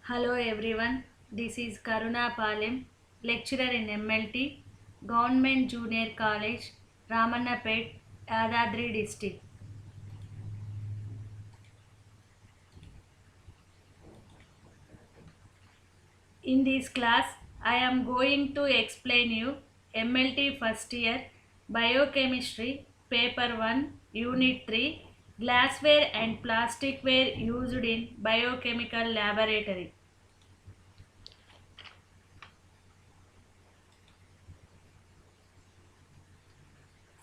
Hello everyone, this is Karuna Palem, lecturer in MLT, Government Junior College, Ramannapet, Yadadri district. In this class, I am going to explain you MLT first year Biochemistry Paper 1 Unit 3 Glassware and Plasticware used in Biochemical Laboratory.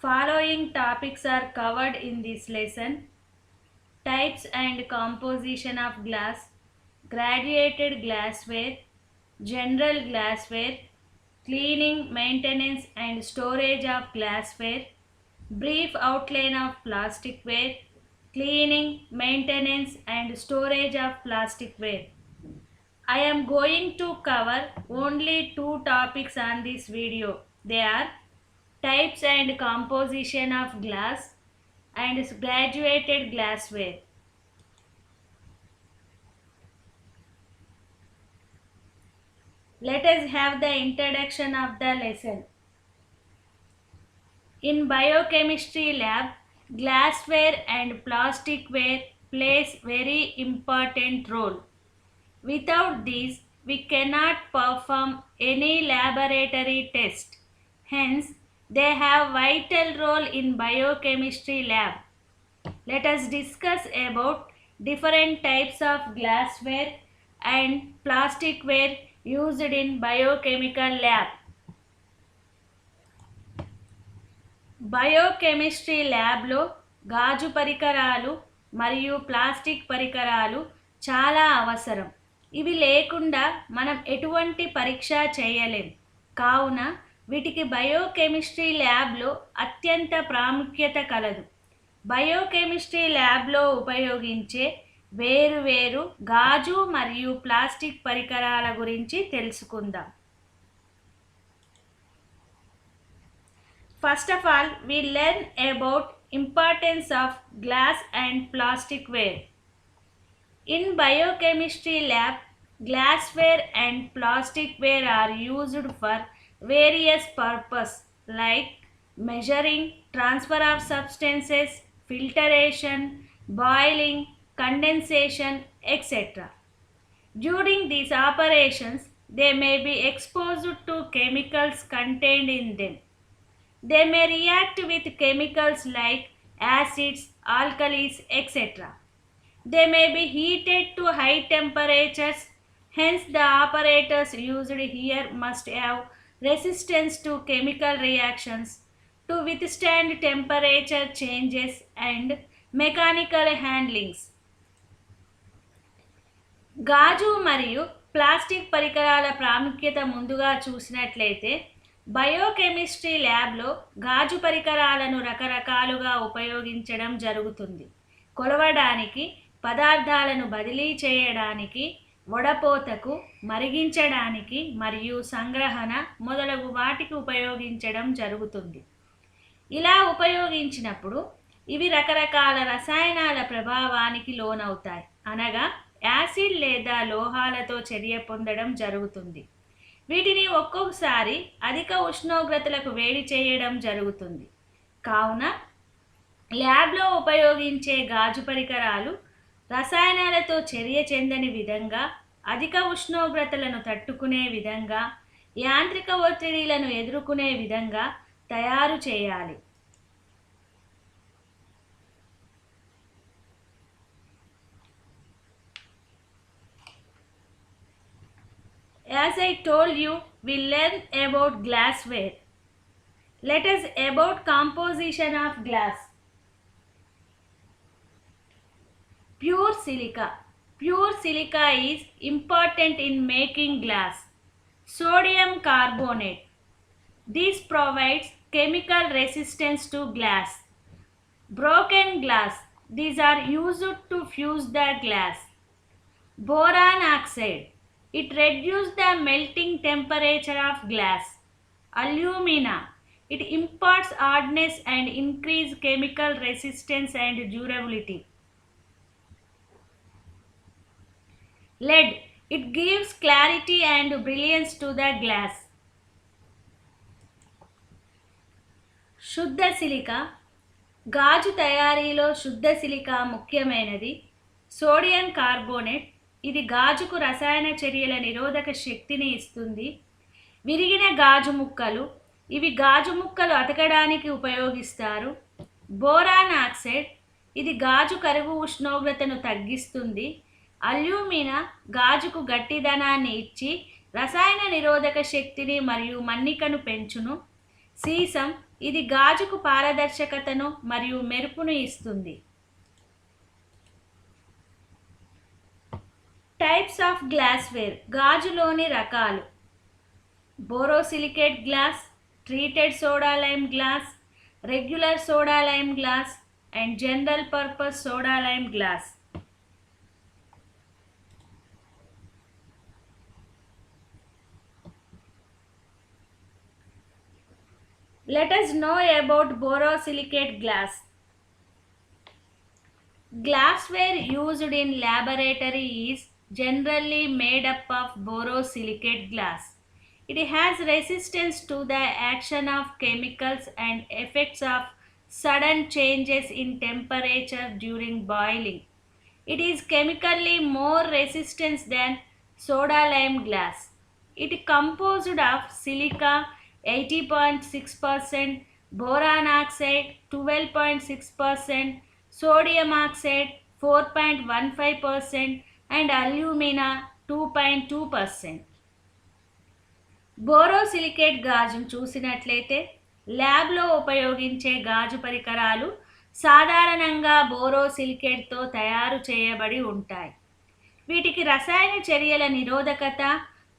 Following topics are covered in this lesson: types and composition of glass, graduated glassware, general glassware, cleaning, maintenance and storage of glassware, brief outline of plasticware, cleaning, maintenance and storage of plasticware. I am going to cover only two topics on this video. They are types and composition of glass and graduated glassware. Let us have the introduction of the lesson. In biochemistry lab, glassware and plasticware plays very important role. Without these, we cannot perform any laboratory test. Hence, they have vital role in biochemistry lab. Let us discuss about different types of glassware and plasticware used in biochemical lab. Biochemistry ల్యాబ్లో గాజు పరికరాలు మరియు plastic పరికరాలు చాలా అవసరం. ఇవి లేకుండా మనం ఎటువంటి పరీక్ష చేయలేం. కావున వీటికి బయోకెమిస్ట్రీ ల్యాబ్లో అత్యంత ప్రాముఖ్యత కలదు. బయోకెమిస్ట్రీ ల్యాబ్లో ఉపయోగించే వేరువేరు గాజు మరియు ప్లాస్టిక్ పరికరాల గురించి తెలుసుకుందాం. First of all, we learn about importance of glass and plasticware. In biochemistry lab, glassware and plasticware are used for various purposes like measuring, transfer of substances, filtration, boiling, condensation, etc. During these operations, they may be exposed to chemicals contained in them. They may react with chemicals like acids, alkalis, etc. They may be heated to high temperatures. Hence, the operators used here must have resistance to chemical reactions to withstand temperature changes and mechanical handlings. గాజు మరియు plastic పరికరాల ప్రాముఖ్యత ముందుగా చూసినట్లయితే, biochemistry ల్యాబ్లో గాజు పరికరాలను రకరకాలుగా ఉపయోగించడం జరుగుతుంది. కొలవడానికి, పదార్థాలను బదిలీ చేయడానికి, వడపోతకు, మరిగించడానికి మరియు సంగ్రహణ మొదలగు వాటికి ఉపయోగించడం జరుగుతుంది. ఇలా ఉపయోగించినప్పుడు ఇవి రకరకాల రసాయనాల ప్రభావానికి లోనవుతాయి. అనగా యాసిడ్ లేదా లోహాలతో చర్య పొందడం జరుగుతుంది. వీటిని ఒక్కొక్కసారి అధిక ఉష్ణోగ్రతలకు వేడి చేయడం జరుగుతుంది. కావున ల్యాబ్లో ఉపయోగించే గాజు పరికరాలు రసాయనాలతో చర్య చెందని విధంగా, అధిక ఉష్ణోగ్రతలను తట్టుకునే విధంగా, యాంత్రిక ఒత్తిడిలను ఎదుర్కొనే విధంగా తయారు చేయాలి. As I told you, we learn about glassware. Let us about composition of glass. Pure silica. Pure silica is important in making glass. Sodium carbonate. This provides chemical resistance to glass. Broken glass. These are used to fuse the glass. Boron oxide. It reduces the melting temperature of glass. Alumina. It imparts hardness and increases chemical resistance and durability. Lead. It gives clarity and brilliance to the glass. శుద్ధ silica. గాజు తయారీలో శుద్ధ silica ముఖ్యమైనది. Sodium carbonate. ఇది గాజుకు రసాయన చర్యల నిరోధక శక్తిని ఇస్తుంది. విరిగిన గాజు ముక్కలు. ఇవి గాజు ముక్కలు అతకడానికి ఉపయోగిస్తారు. Boron oxide. ఇది గాజు కరుగు ఉష్ణోగ్రతను తగ్గిస్తుంది. అల్యూమినా గాజుకు గట్టిదనాన్ని ఇచ్చి రసాయన నిరోధక శక్తిని మరియు మన్నికను పెంచును. సీసం. ఇది గాజుకు పారదర్శకతను మరియు మెరుపును ఇస్తుంది. Types of glassware. గాజులోని రకాలు: borosilicate glass, treated soda lime glass, regular soda lime glass and general purpose soda lime glass. Let us know about borosilicate glass. Glassware used in laboratory is generally made up of borosilicate glass. It has resistance to the action of chemicals and effects of sudden changes in temperature during boiling. It is chemically more resistant than soda lime glass. It is composed of silica 80.6%, boron oxide 12.6%, sodium oxide 4.15% and alumina 2.2%. Borosilicate గాజును చూసినట్లయితే ల్యాబ్లో ఉపయోగించే గాజు పరికరాలు సాధారణంగా బోరోసిలికేట్తో తయారు చేయబడి ఉంటాయి. వీటికి రసాయన చర్యల నిరోధకత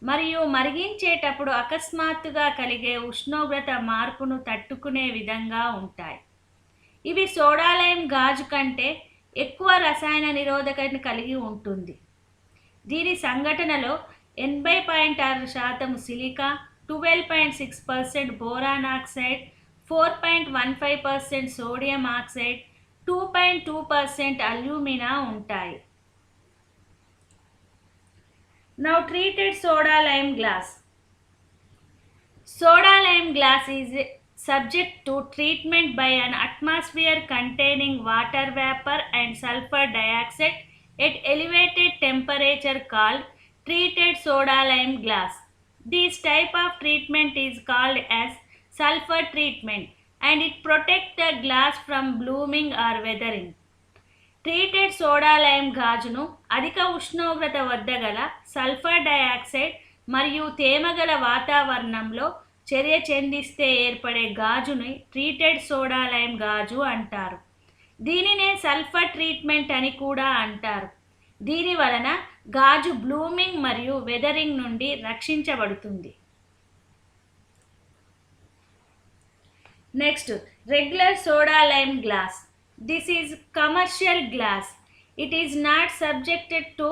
మరియు మరిగించేటప్పుడు అకస్మాత్తుగా కలిగే ఉష్ణోగ్రత మార్పును తట్టుకునే విధంగా ఉంటాయి. ఇవి సోడా లైమ్ గాజు కంటే ఎక్కువ రసాయన నిరోధకతను కలిగి ఉంటుంది. దీని సంఘటనలో 80.6% silica, 12.6% boron oxide, 4.15% sodium oxide, 2.2% alumina ఉంటాయి. Now treated soda lime glass. Soda lime glass is subject to treatment by an atmosphere containing water vapor and sulfur dioxide at elevated temperature called treated soda lime glass. This type of treatment is called as sulfur treatment and it protects the glass from blooming or weathering. Treated soda lime గాజును అధిక ఉష్ణోగ్రత వద్ద గల sulphur dioxide మరియు తేమగల వాతావరణంలో చర్య చెందిస్తే ఏర్పడే గాజుని treated soda lime గాజు అంటారు. దీనినే సల్ఫర్ ట్రీట్మెంట్ అని కూడా అంటారు. దీని వలన గాజు బ్లూమింగ్ మరియు వెదరింగ్ నుండి రక్షించబడుతుంది. Next, regular soda lime glass. This is commercial glass. It is not subjected to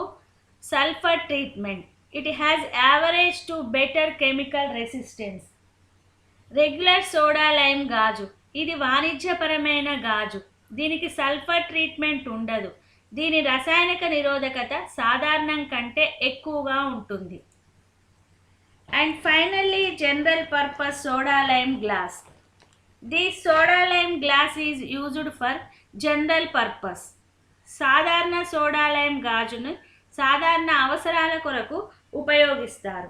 sulfur treatment. It has average to better chemical resistance. Regular soda lime గాజు. ఇది వాణిజ్యపరమైన గాజు. దీనికి సల్ఫర్ ట్రీట్మెంట్ ఉండదు. దీని రసాయనిక నిరోధకత సాధారణం కంటే ఎక్కువగా ఉంటుంది. And finally general purpose soda lime glass. This soda lime glass is used for general purpose. సాధారణ సోడా లైమ్ గాజును సాధారణ అవసరాల కొరకు ఉపయోగిస్తారు.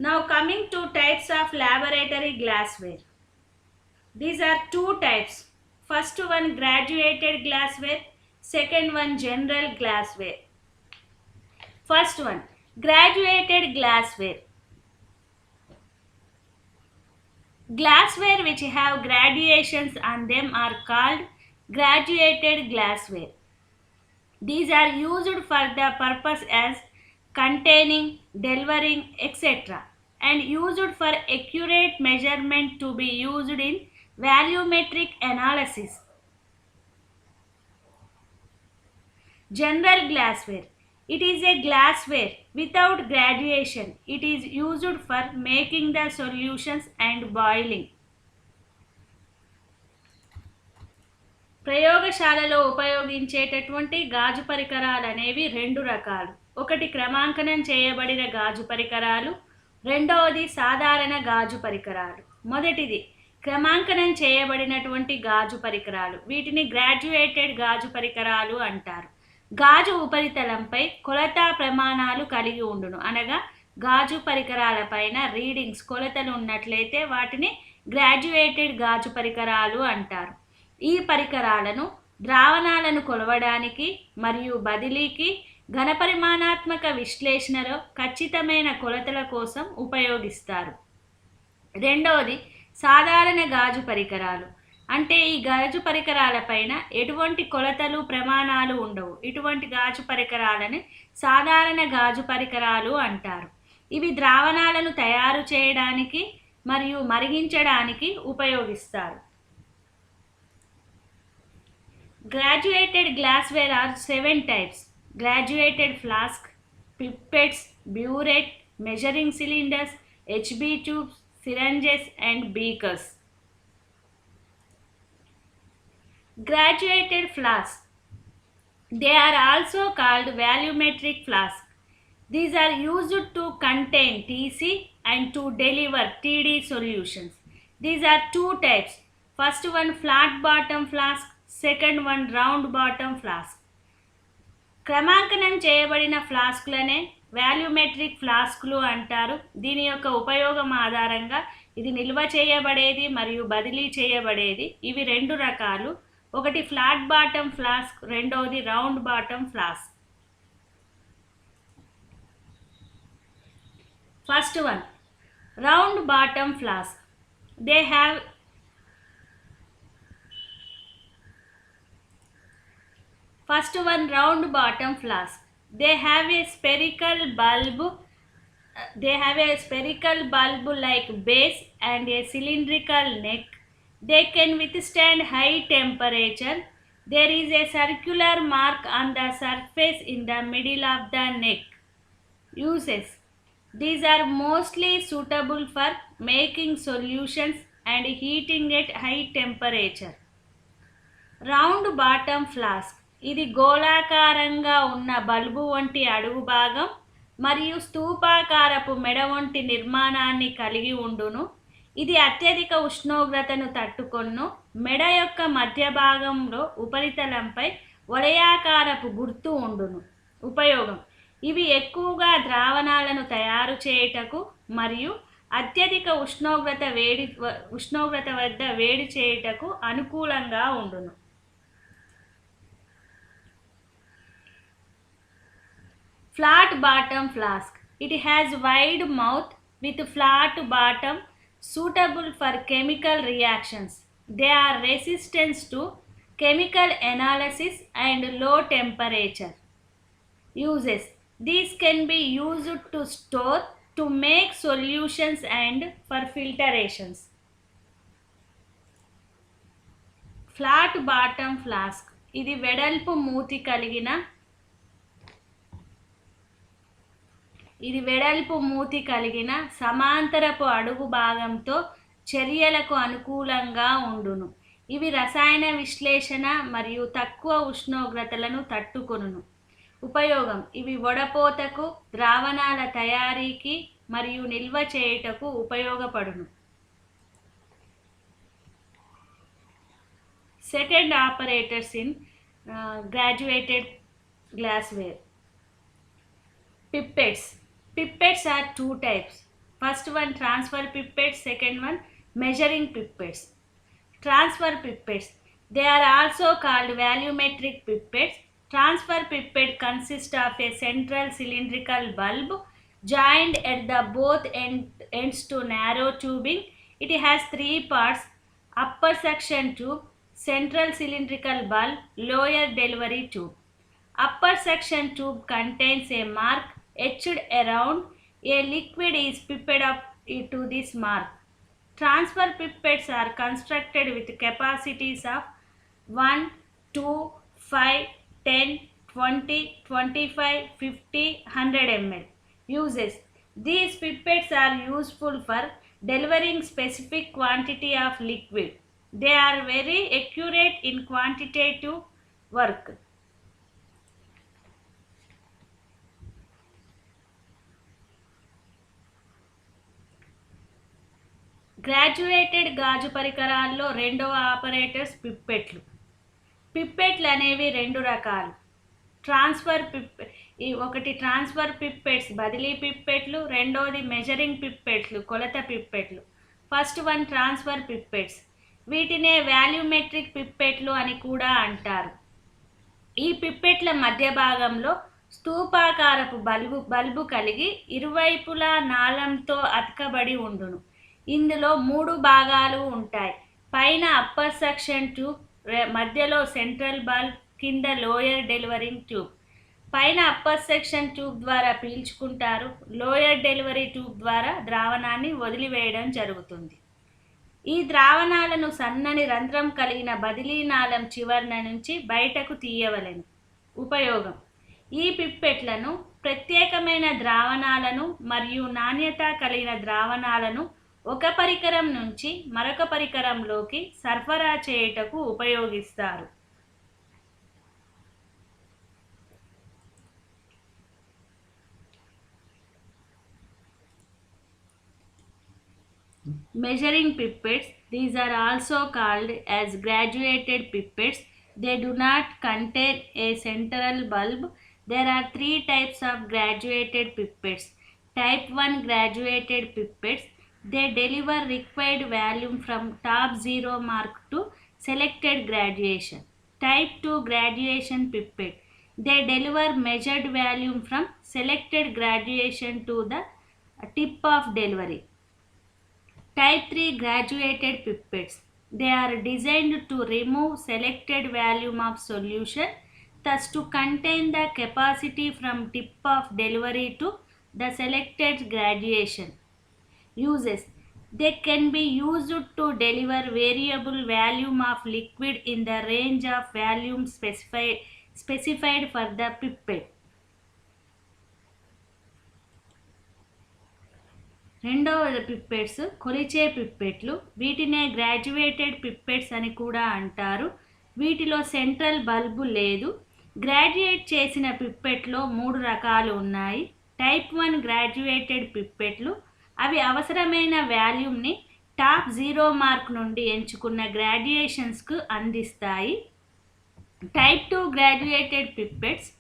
Now coming to types of laboratory glassware. These are two types. First one graduated glassware, second one general glassware. First one, graduated glassware. Glassware which have gradations on them are called graduated glassware. These are used for the purpose as containing, delivering, etc. and used for accurate measurement to be used in volumetric analysis. General glassware. It is a glassware without graduation. It is used for making the solutions and boiling. ప్రయోగశాలలో ఉపయోగించేటటువంటి గాజు పరికరాలు అనేవి రెండు రకాలు. ఒకటి క్రమాంకనం చేయబడిన గాజు పరికరాలు, రెండవది సాధారణ గాజు పరికరాలు. మొదటిది క్రమాంకనం చేయబడినటువంటి గాజు పరికరాలు. వీటిని గ్రాడ్యుయేటెడ్ గాజు పరికరాలు అంటారు. గాజు ఉపరితలంపై కొలతా ప్రమాణాలు కలిగి ఉండును. అనగా గాజు పరికరాలపైన రీడింగ్స్, కొలతలు ఉన్నట్లయితే వాటిని గ్రాడ్యుయేటెడ్ గాజు పరికరాలు అంటారు. ఈ పరికరాలను ద్రావణాలను కొలవడానికి మరియు బదిలీకి, ఘనపరిమాణాత్మక విశ్లేషణలో ఖచ్చితమైన కొలతల కోసం ఉపయోగిస్తారు. రెండవది సాధారణ గాజు పరికరాలు. అంటే ఈ గాజు పరికరాలపైన ఎటువంటి కొలతలు, ప్రమాణాలు ఉండవు. ఇటువంటి గాజు పరికరాలని సాధారణ గాజు పరికరాలు అంటారు. ఇవి ద్రావణాలను తయారు చేయడానికి మరియు మరిగించడానికి ఉపయోగిస్తారు. Graduated glassware are 7 types: graduated flask, pipettes, burette, measuring cylinders, HB tubes, syringes, and beakers. Graduated flasks. They are also called volumetric flasks. These are used to contain TC and to deliver TD solutions. These are two types. First one flat bottom flask, second one round bottom flask. క్రమాంకనం చేయబడిన ఫ్లాస్క్లనే volumetric ఫ్లాస్క్లు అంటారు. దీని యొక్క ఉపయోగం ఆధారంగా ఇది నిల్వ చేయబడేది మరియు బదిలీ చేయబడేది. ఇవి రెండు రకాలు. ఒకటి ఫ్లాట్ బాటమ్ ఫ్లాస్క్, రెండవది round bottom flask. First one round bottom flask. They have First one round bottom flask. They have a spherical bulb. Like base and a cylindrical neck. They can withstand high temperature. There is a circular mark on the surface in the middle of the neck. Uses. These are mostly suitable for making solutions and heating at high temperature. Round bottom flask. ఇది గోళాకారంగా ఉన్న bulb వంటి అడుగు భాగం మరియు స్తూపాకారపు మెడ వంటి నిర్మాణాన్ని కలిగి ఉండును. ఇది అత్యధిక ఉష్ణోగ్రతను తట్టుకొను. మెడ యొక్క మధ్య భాగంలో ఉపరితలంపై వలయాకారపు గుర్తు ఉండును. ఉపయోగం: ఇవి ఎక్కువగా ద్రావణాలను తయారు చేయుటకు మరియు అత్యధిక ఉష్ణోగ్రత వద్ద వేడి చేయుటకు అనుకూలంగా ఉండును. Flat bottom flask. It has wide mouth with flat bottom, suitable for chemical reactions. They are resistant to chemical analysis and low temperature. Uses. These can be used to store, to make solutions and for filtrations. Flat bottom flask. ఇది వెడల్పు మూతి కలిగిన సమాంతరపు అడుగు భాగంతో చర్యలకు అనుకూలంగా ఉండును. ఇవి రసాయన విశ్లేషణ మరియు తక్కువ ఉష్ణోగ్రతలను తట్టుకొనును. ఉపయోగం: ఇవి వడపోతకు, ద్రావణాల తయారీకి మరియు నిల్వ చేయుటకు ఉపయోగపడును. Second operators in graduated glassware. Pipettes. Pipettes are two types. First one transfer pipettes, second one measuring pipettes. Transfer pipettes. They are also called volumetric pipettes. Transfer pipette consists of a central cylindrical bulb joined at the both ends to narrow tubing. It has three parts: upper suction tube, central cylindrical bulb, lower delivery tube. Upper suction tube contains a mark etched around. A liquid is pipetted up to this mark. Transfer pipettes are constructed with capacities of 1, 2, 5, 10, 20, 25, 50, 100 ml. Uses. These pipettes are useful for delivering specific quantity of liquid. They are very accurate in quantitative work. Graduated గాజు పరికరాల్లో రెండవ operators పిప్పెట్లు. పిప్పెట్లు అనేవి రెండు రకాలు. Transfer పిప్ ఒకటి transfer పిప్పెట్స్ బదిలీ పిప్పెట్లు, రెండోది measuring పిప్పెట్లు కొలత పిప్పెట్లు. First one transfer pipettes. వీటినే వాల్యూమెట్రిక్ పిప్పెట్లు అని కూడా అంటారు. ఈ పిప్పెట్ల మధ్య భాగంలో స్తూపాకారపు బల్బు కలిగి ఇరువైపులా నాళంతో అతకబడి ఉండును. ఇందులో మూడు భాగాలు ఉంటాయి. పైన అప్పర్ సక్షన్ ట్యూబ్, మధ్యలో సెంట్రల్ బల్బ్, కింద లోయర్ డెలివరింగ్ ట్యూబ్. పైన అప్పర్ సెక్షన్ ట్యూబ్ ద్వారా పీల్చుకుంటారు, లోయర్ డెలివరీ ట్యూబ్ ద్వారా ద్రావణాన్ని వదిలివేయడం జరుగుతుంది. ఈ ద్రావణాలను సన్నని రంధ్రం కలిగిన బదిలీ నాళం చివర్న నుంచి బయటకు తీయవలెను. ఉపయోగం: ఈ పిప్పెట్లను ప్రత్యేకమైన ద్రావణాలను మరియు నాణ్యత కలిగిన ద్రావణాలను ఒక పరికరం నుంచి మరొక పరికరంలోకి సరఫరా చేయుటకు ఉపయోగిస్తారు. Measuring pipettes. These are also called as graduated pipettes. They do not contain a central bulb. There are three types of graduated pipettes. Type 1 graduated pipettes. They deliver required volume from top zero mark to selected graduation. Type 2 graduation pipette. They deliver measured volume from selected graduation to the tip of delivery. Type 3 graduated pipettes. They are designed to remove selected volume of solution, thus to contain the capacity from tip of delivery to the selected graduation. Uses: they can be used to deliver variable volume of liquid in the range of volume specified for the pipette. రెండవ పిప్పెట్స్ కొలిచే పిప్పెట్లు. వీటినే graduated పిప్పెట్స్ అని కూడా అంటారు. వీటిలో central bulb లేదు. Graduate చేసిన పిప్పెట్లో మూడు రకాలు ఉన్నాయి. టైప్ 1 గ్రాడ్యుయేటెడ్ పిప్పెట్లు. అవి అవసరమైన వాల్యూమ్ని టాప్ జీరో మార్క్ నుండి ఎంచుకున్న గ్రాడ్యుయేషన్స్కు అందిస్తాయి. Type 2 graduated pipettes.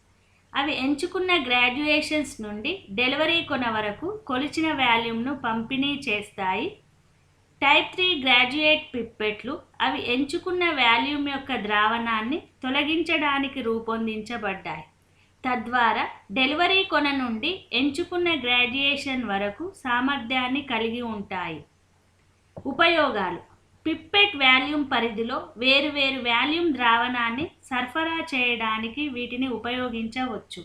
అవి ఎంచుకున్న గ్రాడ్యుయేషన్స్ నుండి డెలివరీ కొన వరకు కొలిచిన వాల్యూమ్ను పంపిణీ చేస్తాయి. టైప్ 3 గ్రాడ్యుయేట్ పిప్పెట్లు. అవి ఎంచుకున్న వాల్యూమ్ యొక్క ద్రావణాన్ని తొలగించడానికి రూపొందించబడ్డాయి. తద్వారా డెలివరీ కొన నుండి ఎంచుకున్న గ్రాడ్యుయేషన్ వరకు సామర్థ్యాన్ని కలిగి ఉంటాయి. ఉపయోగాలు: పిప్పెట్ వాల్యూమ్ పరిధిలో వేరువేరు వాల్యూమ్ ద్రావణాన్ని సరఫరా చేయడానికి వీటిని ఉపయోగించవచ్చు.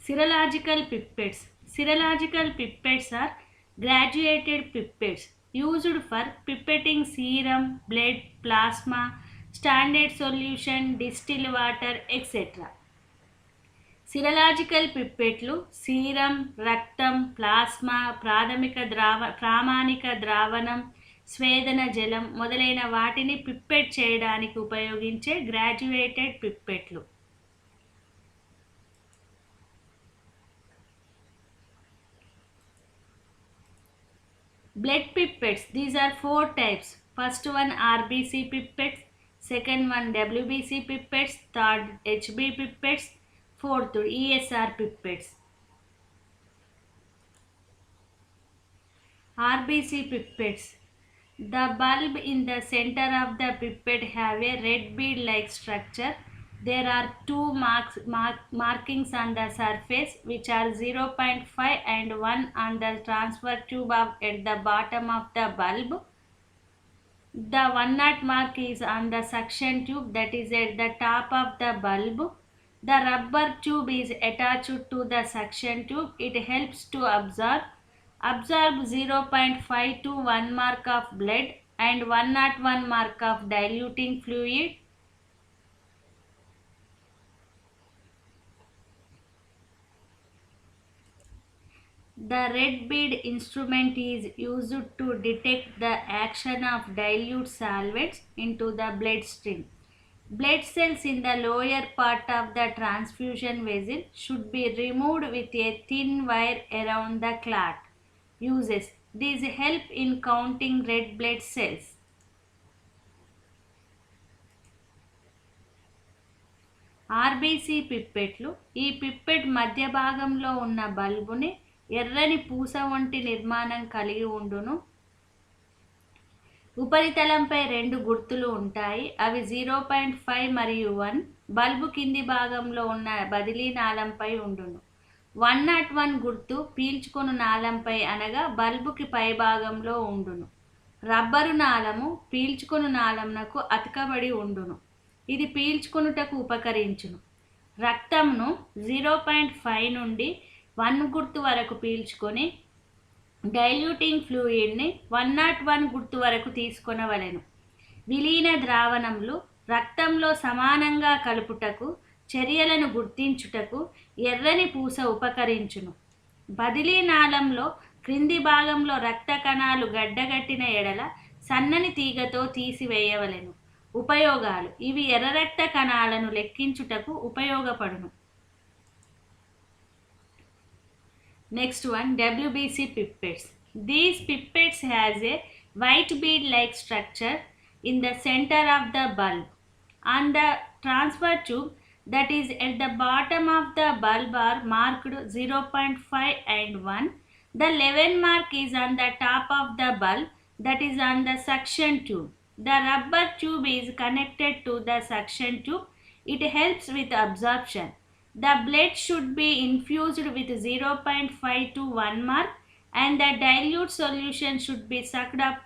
Serological pipettes. Serological pipettes are graduated pipettes used for pipetting serum, blood, plasma, standard solution, distilled water, etc. Serological పిప్పెట్లు సీరం, రక్తం, ప్లాస్మా, ప్రామాణిక ద్రావణం, స్వేదన జలం మొదలైన వాటిని పిప్పెట్ చేయడానికి ఉపయోగించే గ్రాడ్యుయేటెడ్ పిప్పెట్లు. Blood pipettes. These are 4 types. First one RBC pipettes, second one WBC pipettes, third HB pipettes, fourth ESR pipettes. RBC pipettes. The bulb in the center of the pipette have a red bead-like structure. There are two markings on the surface which are 0.5 and 1 on the transfer tube at the bottom of the bulb. The 1 mark is on the suction tube that is at the top of the bulb. The rubber tube is attached to the suction tube. It helps to absorb 0.5 to 1 mark of blood and 101 mark of diluting fluid. The red bead instrument is used to detect the action of dilute solvents into the bloodstream. Blood cells in the lower part of the transfusion vessel should be removed with a thin wire around the clot. Uses. These help in counting red blood cells. RBC పిప్పెట్లు. ఈ pipette మధ్య భాగంలో ఉన్న బల్బుని ఎర్రని పూస వంటి నిర్మాణం కలిగి ఉండును. ఉపరితలంపై రెండు గుర్తులు ఉంటాయి. అవి 0.5 మరియు 1. బల్బు కింది భాగంలో ఉన్న బదిలీ నాళంపై ఉండును. 101 గుర్తు పీల్చుకొను నాళంపై అనగా బల్బుకి పై భాగంలో ఉండును. రబ్బరు నాళము పీల్చుకొను నాళంనకు అతకబడి ఉండును. ఇది పీల్చుకొనుటకు ఉపకరించును. రక్తంను 0.5 నుండి 1 గుర్తు వరకు పీల్చుకొని డైల్యూటింగ్ ఫ్లూయిడ్ని 101 గుర్తు వరకు తీసుకొనవలెను. విలీన ద్రావణములు రక్తంలో సమానంగా కలుపుటకు, చర్యలను గుర్తించుటకు ఎర్రని పూస ఉపకరించును. బదిలీ నాళంలో క్రింది భాగంలో రక్త కణాలు గడ్డగట్టిన ఎడల సన్నని తీగతో తీసివేయవలెను. ఉపయోగాలు. ఇవి ఎర్ర రక్త కణాలను లెక్కించుటకు ఉపయోగపడును. Next one, WBC pipettes. These pipettes has a white bead like structure in the center of the bulb. On the transfer tube that is at the bottom of the bulb are marked 0.5 and 1. The 11 mark is on the top of the bulb, that is on the suction tube. The rubber tube is connected to the suction tube. It helps with absorption. The blood should be infused with 0.5 to 1 mark and the dilute solution should be sucked up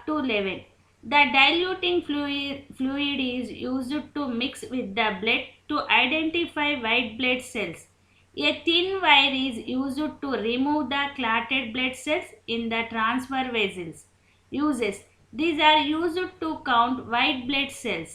to 11. The diluting fluid is used to mix with the blood to identify white blood cells. A thin wire is used to remove the clotted blood cells in the transfer vessels. Uses. These are used to count white blood cells.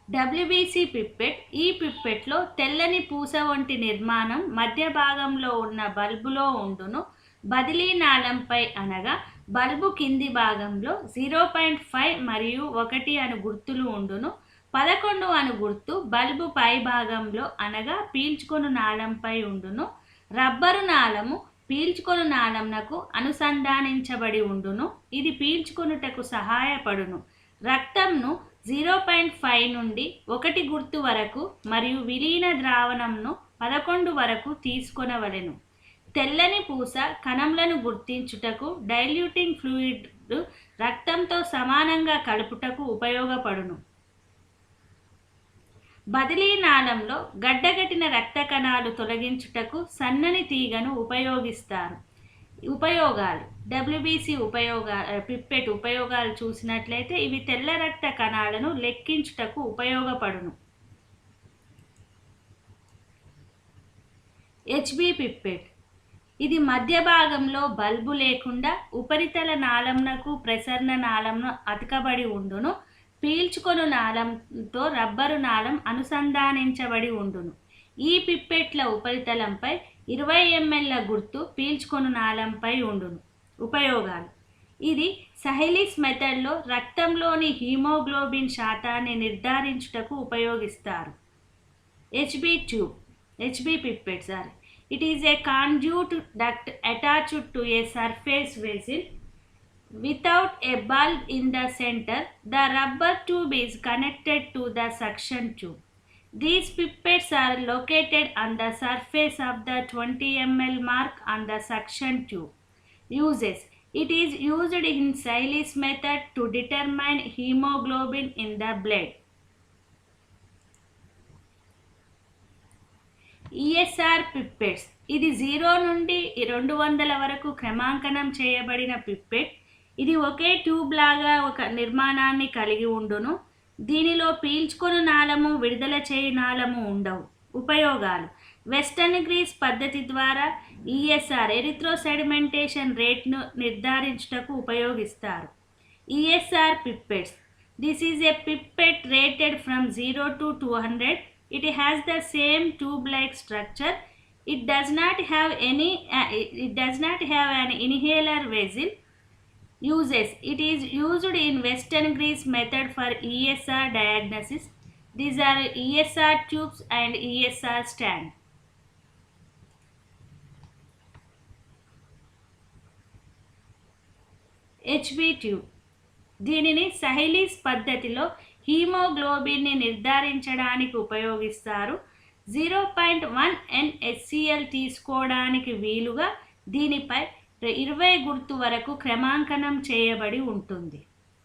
WBC pipette. ఈ పిప్పెట్లో తెల్లని పూస వంటి నిర్మాణం మధ్య భాగంలో ఉన్న బల్బులో ఉండును. బదిలీ నాళంపై అనగా బల్బు కింది భాగంలో 0.5 మరియు 1 అను గుర్తులు ఉండును. 11 అను గుర్తు బల్బు పై భాగంలో అనగా పీల్చుకొను నాళంపై ఉండును. రబ్బరు నాళము పీల్చుకొను నాళంనకు అనుసంధానించబడి ఉండును. ఇది పీల్చుకొనుటకు సహాయపడును. రక్తంను 0.5 నుండి 1 గుర్తు వరకు మరియు విలీన ద్రావణంను 11 వరకు తీసుకొనవలెను. తెల్లని పూస కణములను గుర్తించుటకు, డైల్యూటింగ్ ఫ్లూయిడ్ రక్తంతో సమానంగా కలుపుటకు ఉపయోగపడును. బదిలీ నాళంలో గడ్డగట్టిన రక్త కణాలు తొలగించుటకు సన్నని తీగను ఉపయోగిస్తారు. ఉపయోగాలు. WBC పిప్పెట్ ఉపయోగాలు చూసినట్లయితే ఇవి తెల్ల రక్త కణాలను లెక్కించుటకు ఉపయోగపడును. HB pipette. ఇది మధ్య భాగంలో బల్బు లేకుండా ఉపరితల నాళంనకు ప్రసరణ నాళంను అతకబడి ఉండును. పీల్చుకొను నాళంతో రబ్బరు నాళం అనుసంధానించబడి ఉండును. ఈ పిప్పెట్ల ఉపరితలంపై 20 ml గుర్తు పీల్చుకొను నాళంపై ఉండును. ఉపయోగాలు. ఇది సహెలిస్ మెథడ్లో రక్తంలోని హీమోగ్లోబిన్ శాతాన్ని నిర్ధారించుటకు ఉపయోగిస్తారు. HB pipette. It is a conduit duct attached to a surface vessel without a bulb in the center. The rubber tube is connected to the suction tube. These pipettes are located on the surface of the 20 ml mark on the suction tube. Uses. It is used in Seiles method to determine hemoglobin in the blood. ESR పిప్పెట్స్. ఇది 0 నుండి 200 వరకు క్రమాంకనం చేయబడిన pipette. ఇది ఒకే tube లాగా ఒక నిర్మాణాన్ని కలిగి ఉండును. దీనిలో పీల్చుకొను నాళము, విడుదల చేయు నాళము ఉండవు. ఉపయోగాలు. వెస్టర్న్ గ్రీస్ పద్ధతి ద్వారా ESR ఎరిథ్రోసెడిమెంటేషన్ రేట్ను నిర్ధారించుటకు ఉపయోగిస్తారు. ESR పిప్పెట్స్. This is a pipette rated from 0 to 200. It has the same tube-like structure. It does not have an inhaler vessel. Uses: it is used in Western Greece method for ESR diagnosis. These are ESR tubes and ESR stand. HB tube. దీనిని సహెలీస్ పద్ధతిలో హీమోగ్లోబిన్ని నిర్ధారించడానికి ఉపయోగిస్తారు. 0.1 NaCl తీసుకోవడానికి వీలుగా దీనిపై 20 గుర్తు వరకు క్రమాంకనం చేయబడి ఉంటుంది.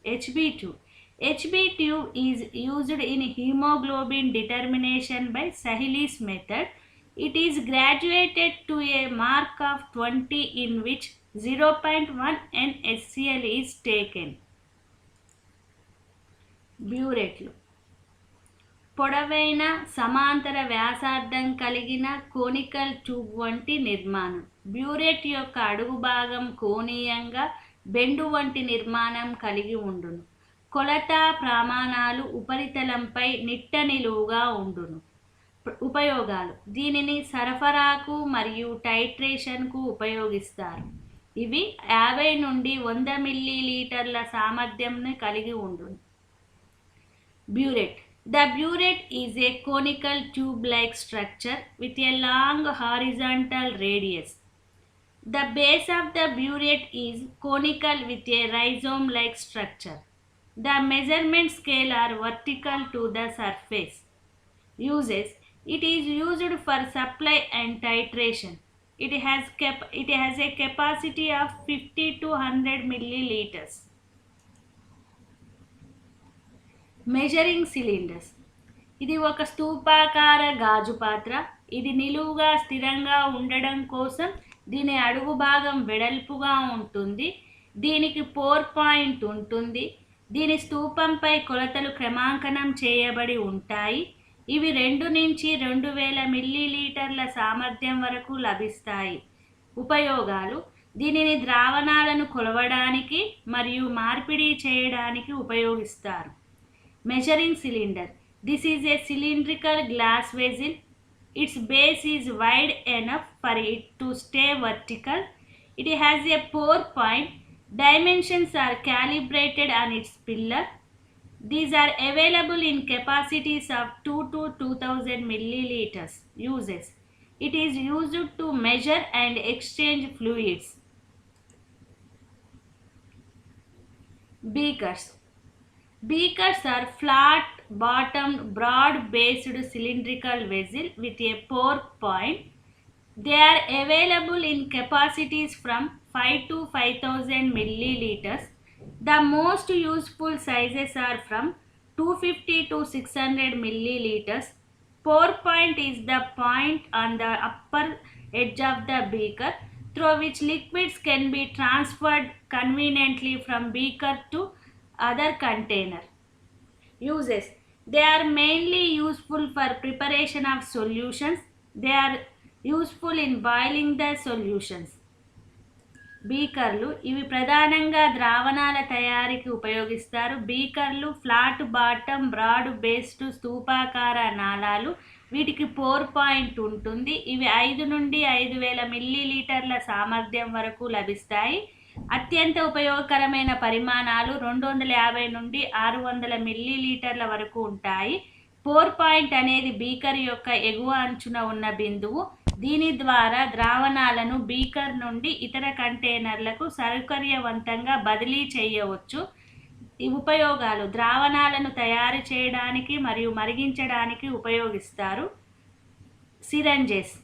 HB tube is used in hemoglobin determination by Saheli's method. It is graduated to a mark of 20 in which 0.1 NaCl is taken. బ్యూరెట్లు. పొడవైన సమాంతర వ్యాసార్థం కలిగిన కోనికల్ ట్యూబ్ వంటి నిర్మాణం. బ్యూరెట్ యొక్క అడుగు భాగం కోణీయంగా బెండు వంటి నిర్మాణం కలిగి ఉండును. కొలత ప్రమాణాలు ఉపరితలంపై నిట్ట నిలువుగా ఉండును. ఉపయోగాలు: దీనిని సరఫరాకు మరియు టైట్రేషన్కు ఉపయోగిస్తారు. ఇవి 50 నుండి 100 మిల్లీలీటర్ల సామర్థ్యంని కలిగి ఉండును. Burette. The burette is a conical tube-like structure with a long horizontal radius. The base of the burette is conical with a rhizome-like structure. The measurement scale are vertical to the surface. Uses: it is used for supply and titration. It has a capacity of 50 to 100 milliliters. Measuring cylinders. ఇది ఒక స్తూపాకార గాజు పాత్ర. ఇది నిలువుగా స్థిరంగా ఉండడం కోసం దీని అడుగు భాగం వెడల్పుగా ఉంటుంది. దీనికి పోర్ పాయింట్ ఉంటుంది. దీని స్తూపంపై కొలతలు క్రమాంకనం చేయబడి ఉంటాయి. ఇవి 2 నుంచి 2000 మిల్లీలీటర్ల సామర్థ్యం వరకు లభిస్తాయి. ఉపయోగాలు: దీనిని ద్రావణాలను కొలవడానికి మరియు మార్పిడి చేయడానికి ఉపయోగిస్తారు. Measuring cylinder. This is a cylindrical glass vessel. Its base is wide enough for it to stay vertical. It has a pour point. Dimensions are calibrated on its pillar. These are available in capacities of 2 to 2000 milliliters. Uses: it is used to measure and exchange fluids. Beakers. Beakers are flat-bottomed, broad-based cylindrical vessels with a pour point. They are available in capacities from 5 to 5000 milliliters. The most useful sizes are from 250 to 600 milliliters. Pour point is the point on the upper edge of the beaker through which liquids can be transferred conveniently from beaker to other container. Uses: they are mainly useful for preparation of solutions. They are useful in boiling the solutions. బీకర్లు. ఇవి ప్రధానంగా ద్రావణాల తయారీకి ఉపయోగిస్తారు. బీకర్లు flat bottom broad based స్తూపాకార నాళాలు. వీటికి pour point ఉంటుంది. ఇవి 5 నుండి 5000 మిల్లీలీటర్ల సామర్థ్యం వరకు లభిస్తాయి. అత్యంత ఉపయోగకరమైన పరిమాణాలు 250 నుండి 600 మిల్లీలీటర్ల వరకు ఉంటాయి. పోర్ పాయింట్ అనేది బీకర్ యొక్క ఎగువ అంచున ఉన్న బిందువు. దీని ద్వారా ద్రావణాలను బీకర్ నుండి ఇతర కంటైనర్లకు సౌకర్యవంతంగా బదిలీ చేయవచ్చు. ఈ ఉపయోగాలు: ద్రావణాలను తయారు చేయడానికి మరియు మరిగించడానికి ఉపయోగిస్తారు. Syringes.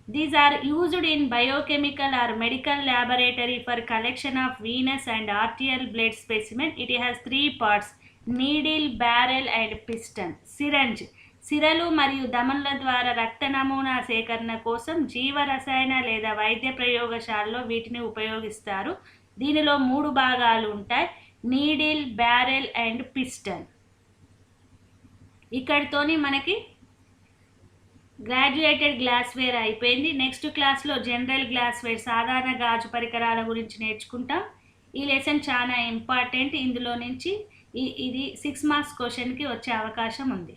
These are used in biochemical or medical laboratory for collection of venous and arterial blood specimen. It has 3 parts: needle, barrel and piston. Syringe. సిరలు మరియు ధమనుల ద్వారా రక్త నమూనా సేకరణ కోసం జీవరసాయన లేదా వైద్య ప్రయోగశాలలో వీటిని ఉపయోగిస్తారు. దీనిలో 3 భాగాలు ఉంటాయి: నీడిల్, బ్యారెల్ అండ్ పిస్టన్. ఇక్కడితోని మనకి గ్రాడ్యుయేటెడ్ గ్లాస్వేర్ అయిపోయింది. నెక్స్ట్ క్లాస్లో జనరల్ గ్లాస్వేర్ సాధారణ గాజు పరికరాల గురించి నేర్చుకుంటాం. ఈ లెసన్ చాలా ఇంపార్టెంట్. ఇందులో నుంచి ఇది 6 మార్క్స్ క్వశ్చన్కి వచ్చే అవకాశం ఉంది.